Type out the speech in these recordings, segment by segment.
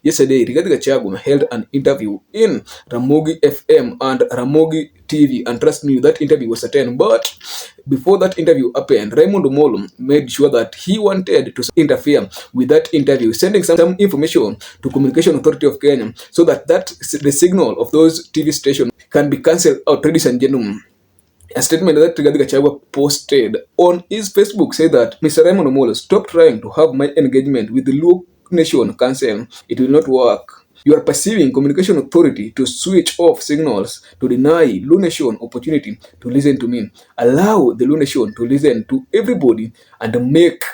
Yesterday, Rigathi Gachagua held an interview in Ramogi FM and Ramogi TV, and trust me, that interview was attended. But before that interview happened, Raymond Omolo made sure that he wanted to interfere with that interview, sending some information to Communication Authority of Kenya so that the signal of those TV stations can be cancelled out. Ladies and gentlemen, a statement that Rigathi Gachagua posted on his Facebook said that Mr. Raymond Omolo, stop trying to have my engagement with the Luo Nation Council. It will not work. You are perceiving Communication Authority to switch off signals to deny Luo Nation opportunity to listen to me. Allow the Luo Nation to listen to everybody and make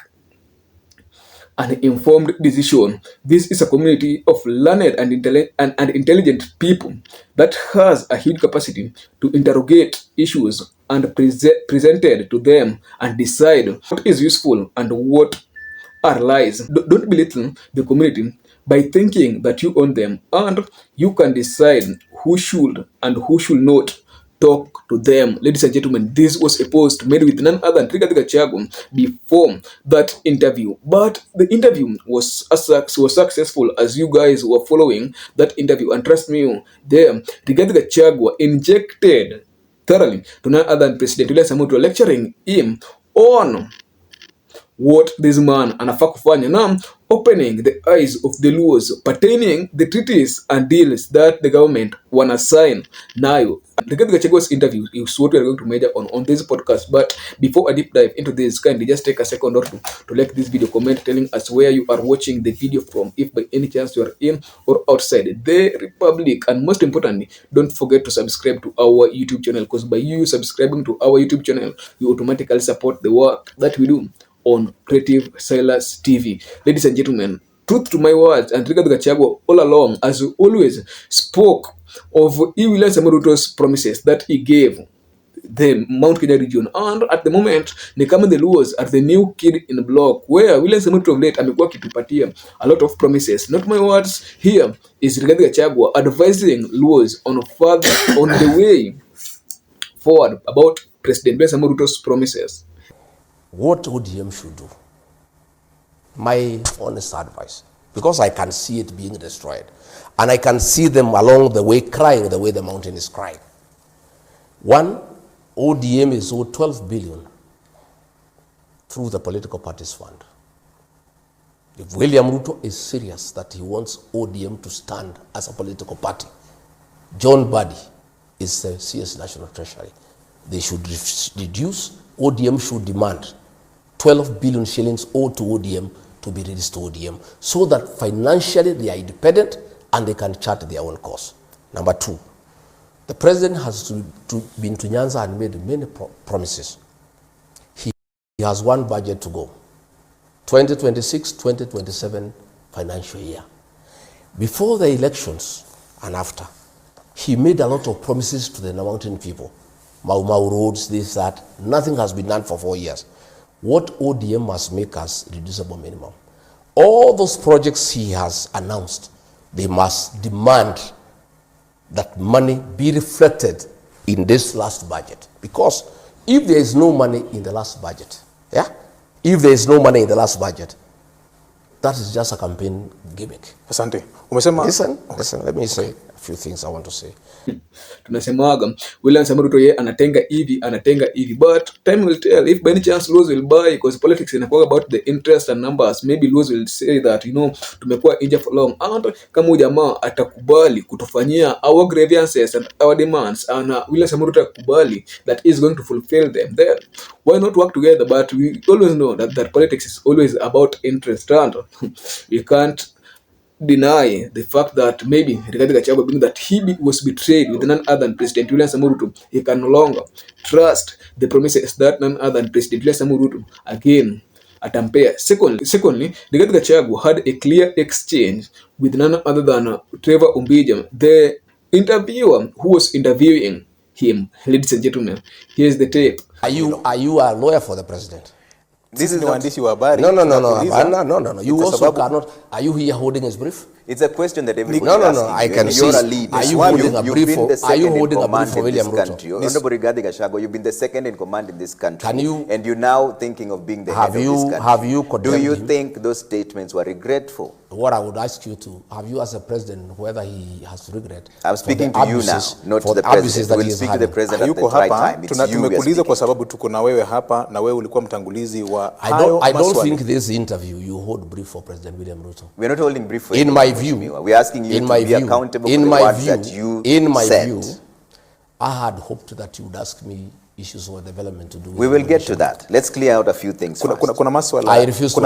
an informed decision. This is a community of learned and intelligent people that has a huge capacity to interrogate issues and presented to them and decide what is useful and what are lies. Don't belittle the community by thinking that you own them, and you can decide who should and who should not talk to them. Ladies and gentlemen, this was a post made with none other than Rigathi Gachagua before that interview. But the interview was successful, as you guys were following that interview. And trust me, there, Rigathi Gachagua injected thoroughly to none other than President William Samoei Ruto, lecturing him on what this man anafaa kufanya, now opening the eyes of the Luos pertaining the treaties and deals that the government wanna sign now. Rigathi Gachagua's interview is what we are going to measure on this podcast. But before I deep dive into this, kindly just take a second or two to like this video, comment telling us where you are watching the video from, if by any chance you are in or outside the Republic, and most importantly, don't forget to subscribe to our YouTube channel, because by you subscribing to our YouTube channel, you automatically support the work that we do on Creative Silas TV. Ladies and gentlemen, truth to my words, and Rigathi Gachagua all along, as we always, spoke of William Samoei Ruto's promises that he gave the Mount Kenya region, and at the moment ni kama the Luos are the new kid in the block, where William Samoei Ruto of late amekuwa kitupatia a lot of promises. Not my words, here is Rigathi Gachagua advising Luos on the way forward about President William Samoei Ruto's promises. What ODM should do, my honest advice, because I can see it being destroyed, and I can see them along the way crying the way the mountain is crying. One, ODM is owed 12 billion through the political parties fund. If William Ruto is serious that he wants ODM to stand as a political party, John Buddy is the CS National Treasury. They should reduce, ODM should demand 12 billion shillings owed to ODM to be released to ODM, so that financially they are independent and they can chart their own course. Number two, the president has been to Nyanza and made many promises. He has one budget to go, 2026-2027 financial year. Before the elections and after, he made a lot of promises to the mountain people. Mau roads, this, that. Nothing has been done for 4 years. What ODM must make as reducible minimum? All those projects he has announced, they must demand that money be reflected in this last budget. Because if there is no money in the last budget, if there is no money in the last budget, that is just a campaign gimmick. Asante. Listen, let me say a few things I want to say. Tunasemaga William Samoei Ruto yeye anatenga hivi, but time will tell if by any chance Luos will buy, because politics inakuwa about the interest and numbers. Maybe Luos will say that, tumekuwa injured for long, and kama jamaa atakubali kutufanyia our grievances and our demands, and William Samoei Ruto atakubali that is going to fulfill them, then why not work together? But we always know that politics is always about interest, and we can't deny the fact that maybe Rigathi Gachagua, being that he was betrayed with none other than President William Samoei Ruto, he can no longer trust the promises that none other than President William Samoei Ruto again atampea. Secondly, Rigathi Gachagua had a clear exchange with none other than Trevor Ombija, the interviewer who was interviewing him. Ladies and gentlemen, here's the tape. Are you a lawyer for the president? This is the one issue about. No. You also cannot. Are you here holding his brief? It's a question that everybody No, is no, no. asking. I can see. You're a leader. Are you holding a brief for? Are you holding a brief for William Ruto? Honorable Rigathi Gachagua, you've been the second in command in this country. Can you? And you're now thinking of being the head of this country. Have you condemned Do you him? think those statements were regretful? What I would ask you to, have you as a president, whether he has regret? I'm speaking to you now, not to the president. We'll speak to the president at the right time. It's you tumekuuliza kwa sababu tuko na wewe hapa na wewe ulikuwa mtangulizi wa I don't think this interview you hold brief for President William Ruto. We're not holding brief for in my view. We're asking you to be accountable for the words that you said. In my view, I had hoped that you would ask me issues of development to do. We will get to that. Let's clear out a few things first. Kuna maswala. I refuse to.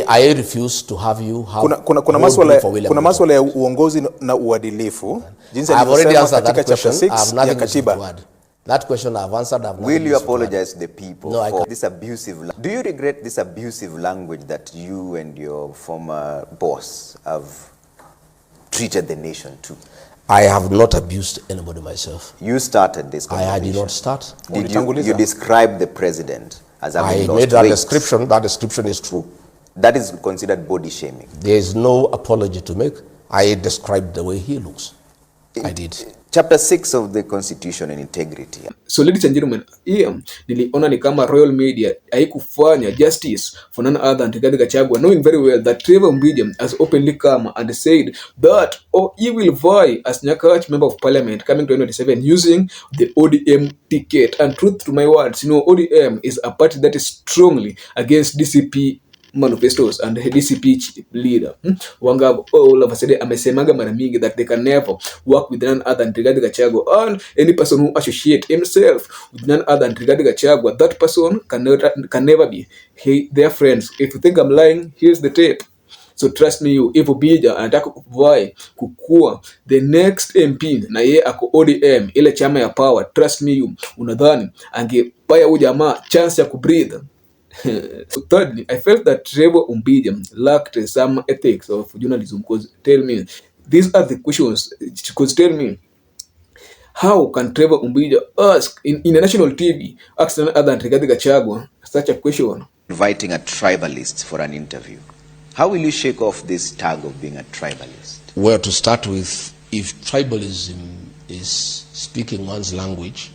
I refuse to have you have. Kuna maswala ya uongozi na uadilifu. Jinsi alivyosema katika chapter 6 ya katiba. That question I've answered. Will you apologize to the people for this abusive? Do you regret this abusive language that you and your former boss have treated the nation to? I have not abused anybody myself. You started this conversation. I did not start. Did you describe the president as having lost weight? I made that description. That description is true. That is considered body shaming. There is no apology to make. I described the way he looks. I did. Chapter 6 of the Constitution and Integrity. So ladies and gentlemen, here niliona ni kama Royal Media haikufanya justice for none other than Rigathi Gachagua, knowing very well that Trevor Ombija has openly come and said that he will vie as Nyakach Member of Parliament coming to 2027 using the ODM ticket. And truth to my words, ODM is a party that is strongly against DCP manifestos and DCP leader Wanga all of a sudden amesemaga mara mingi that they can never work with none other than Rigathi Gachagua, and any person who associate himself with none other than Rigathi Gachagua, that person can never be their friends. If you think I'm lying, here's the tape. So trust me, if Ombija anataka kuvai kukua the next MP na ye ako ODM ile chama ya power, trust me, unadhani angepaya huyu jamaa chance ya kubreathe? So thirdly, I felt that Trevor Ombija lacked some ethics of journalism, because tell me, these are the questions, because tell me, how can Trevor Ombija ask in a national TV, ask none other than Rigathi Gachagua such a question? Inviting a tribalist for an interview. How will you shake off this tag of being a tribalist? Well, to start with, if tribalism is speaking one's language,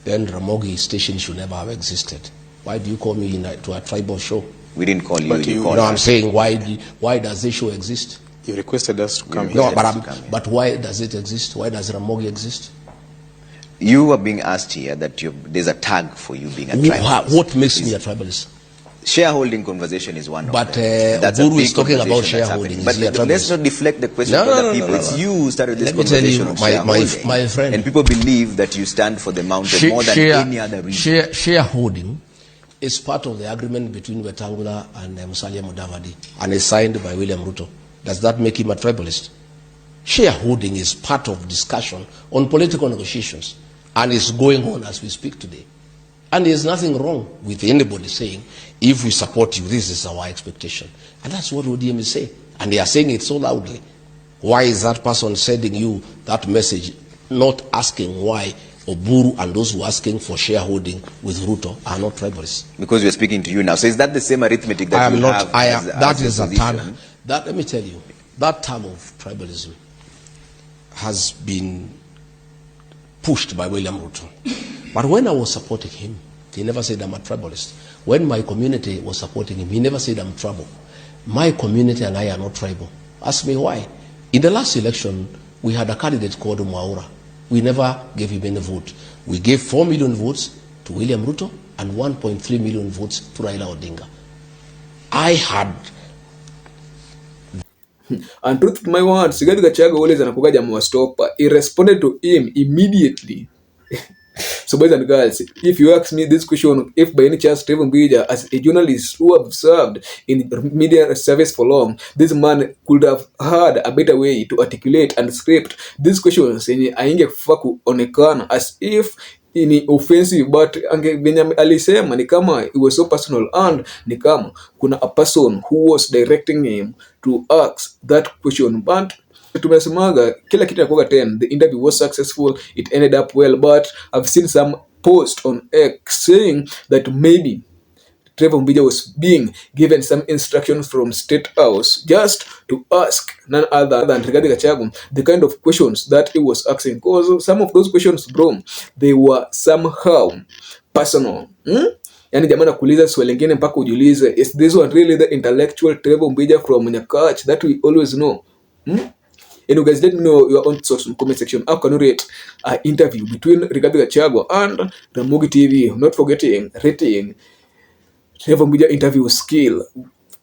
then Ramogi station should never have existed. Why do you call me to a tribal show? We didn't call you. No, I'm saying why does this show exist? You requested us to come here. No, but why does it exist? Why does Ramogi exist? You are being asked here that there's a tag for you being a tribalist. What makes me a tribalist? Shareholding conversation is one of them. But Guru is talking about shareholding. But let's not deflect the question to other people. It's you who started this conversation of shareholding. My friend. And people believe that you stand for the mountain more than any other reason. Shareholding is part of the agreement between Wetangula and Musalia Mudavadi, and is signed by William Ruto. Does that make him a tribalist? Shareholding is part of discussion on political negotiations, and is going on as we speak today. And there's nothing wrong with anybody saying, if we support you, this is our expectation. And that's what ODM is saying. And they are saying it so loudly. Why is that person sending you that message, not asking why Oburu and those who are asking for shareholding with Ruto are not tribalists? Because we're speaking to you now. So is that the same arithmetic that you have? That is a term. Let me tell you, that term of tribalism has been pushed by William Ruto. But when I was supporting him, he never said I'm a tribalist. When my community was supporting him, he never said I'm tribal. My community and I are not tribal. Ask me why. In the last election, we had a candidate called Mwaura. We never gave him any vote. We gave 4 million votes to William Ruto and 1.3 million votes to Raila Odinga. I had... And truth to my words, Rigathi Gachagua always anakuga jamaa stopper. He responded to him immediately. So boys and girls, if you ask me this question, if by any chance Trevor Ombija, as a journalist who have served in media service for long, this man could have had a better way to articulate and script these questions yenye aingefaa kuonekana as if ni offensive, but venye alisema ni kama it was so personal, and ni kama kuna a person who was directing him to ask that question. But tumesemaga kila kitu yakuwa 10. The interview was successful, it ended up well, but I've seen some post on X saying that maybe Trevor Ombija was being given some instructions from State House just to ask none other than Rigathi Gachagua the kind of questions that he was asking. Because some of those questions, bro, they were somehow personal. Yani jamaa nakuuliza swali lingine mpaka ujiulize, is this one really the intellectual Trevor Ombija from Nyakach that we always know? And you guys let me know your own thoughts in the comment section. How can you rate an interview between Rigathi Gachagua and Ramogi TV? Not forgetting rating Trevor Ombija interview skill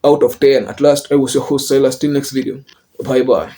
out of 10. At last, I was your host Silas. Till next video. Bye bye.